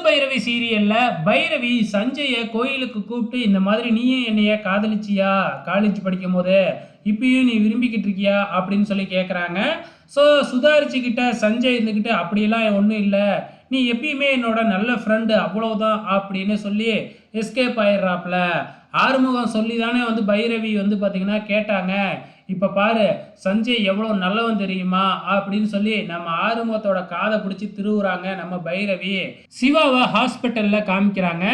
பைரவி சீரியல்ல பைரவி சஞ்சய கோயிலுக்கு கூப்பிட்டு இந்த மாதிரி நீயும் என்னைய காதலிச்சியா காலேஜ் படிக்கும் போது இப்பயும் நீ விரும்பிக்கிட்டு இருக்கியா அப்படின்னு சொல்லி கேட்குறாங்க. ஸோ சுதாரிச்சுக்கிட்ட சஞ்சய் இருந்துக்கிட்டு அப்படியெல்லாம் ஒன்றும் இல்லை, நீ எப்பயுமே என்னோட நல்ல ஃப்ரெண்டு அவ்வளவுதான் அப்படின்னு சொல்லி எஸ்கேப் ஆயிடுறாப்புல. ஆறுமுகம் சொல்லி தானே வந்து பைரவி வந்து பார்த்தீங்கன்னா கேட்டாங்க. இப்போ பாரு சஞ்சய் எவ்வளோ நல்லவன் தெரியுமா அப்படின்னு சொல்லி நம்ம ஆறுமுகத்தோட காதை பிடிச்சி திருவுறாங்க நம்ம பைரவி. சிவாவை ஹாஸ்பிட்டலில் காமிக்கிறாங்க.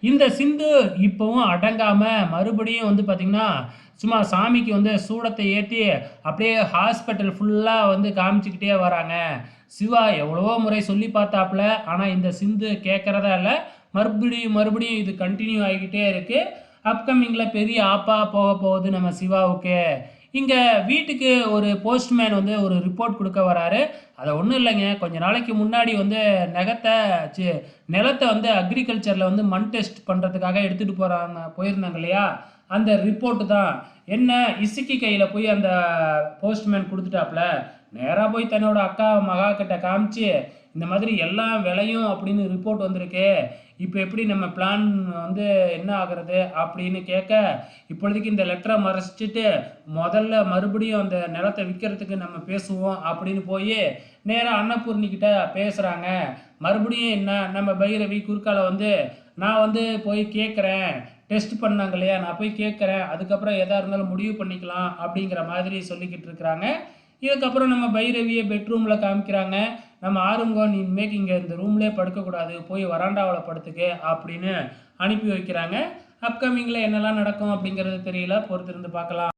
இந்த சிந்து இப்போவும் அடங்காம மறுபடியும் வந்து பார்த்தீங்கன்னா சும்மா சாமிக்கு வந்து சூடத்தை ஏற்றி அப்படியே ஹாஸ்பிட்டல் ஃபுல்லாக வந்து காமிச்சிக்கிட்டே வராங்க. சிவா எவ்வளவோ முறை சொல்லி பார்த்தாப்புல, ஆனால் இந்த சிந்து கேட்குறதா இல்லை. மறுபடியும் மறுபடியும் இது கண்டினியூ ஆகிக்கிட்டே இருக்குது. அப்கமிங்கில் பெரிய ஆப்பா போக போகுது நம்ம சிவாவுக்கு. இங்கே வீட்டுக்கு ஒரு போஸ்ட்மேன் வந்து ஒரு ரிப்போர்ட் கொடுக்க வராரு. அதை ஒன்றும் இல்லைங்க, கொஞ்ச நாளைக்கு முன்னாடி வந்து நிலத்தை வந்து அக்ரிகல்ச்சரில் வந்து மண் டெஸ்ட் பண்ணுறதுக்காக எடுத்துகிட்டு போயிருந்தாங்க இல்லையா, அந்த ரிப்போர்ட்டு தான். என்ன இசுக்கி கையில் போய் அந்த போஸ்ட்மேன் கொடுத்துட்டாப்புல. நேராக போய் தன்னோட அக்கா மகா கிட்ட காமிச்சு இந்த மாதிரி எல்லாம் விளையும் அப்படின்னு ரிப்போர்ட் வந்திருக்கு, இப்போ எப்படி நம்ம பிளான் வந்து என்ன ஆகுறது அப்படின்னு கேட்க, இப்பொழுதுக்கு இந்த லெட்டரை மறைச்சிட்டு முதல்ல மறுபடியும் அந்த நிலத்தை விற்கிறதுக்கு நம்ம பேசுவோம் அப்படின்னு போய் நேராக அன்னபூர்ணிக்கிட்ட பேசுகிறாங்க. மறுபடியும் என்ன நம்ம பைரவி குறுக்கால வந்து நான் வந்து போய் கேட்குறேன், டெஸ்ட் பண்ணாங்க இல்லையா, நான் போய் கேட்குறேன், அதுக்கப்புறம் எதாக இருந்தாலும் முடிவு பண்ணிக்கலாம் அப்படிங்கிற மாதிரி சொல்லிக்கிட்டு இருக்கிறாங்க. இதுக்கப்புறம் நம்ம பைரவியை பெட்ரூமில் காமிக்கிறாங்க. நம்ம ஆறுமுகம் நீ இனிமேல் இங்கே இந்த ரூம்லேயே படுக்கக்கூடாது, போய் வராண்டாவில் படுத்துக்க அப்படின்னு அனுப்பி வைக்கிறாங்க. அப்கமிங்கில் என்னெல்லாம் நடக்கும் அப்படிங்கிறது தெரியல, பொறுத்திருந்து பார்க்கலாம்.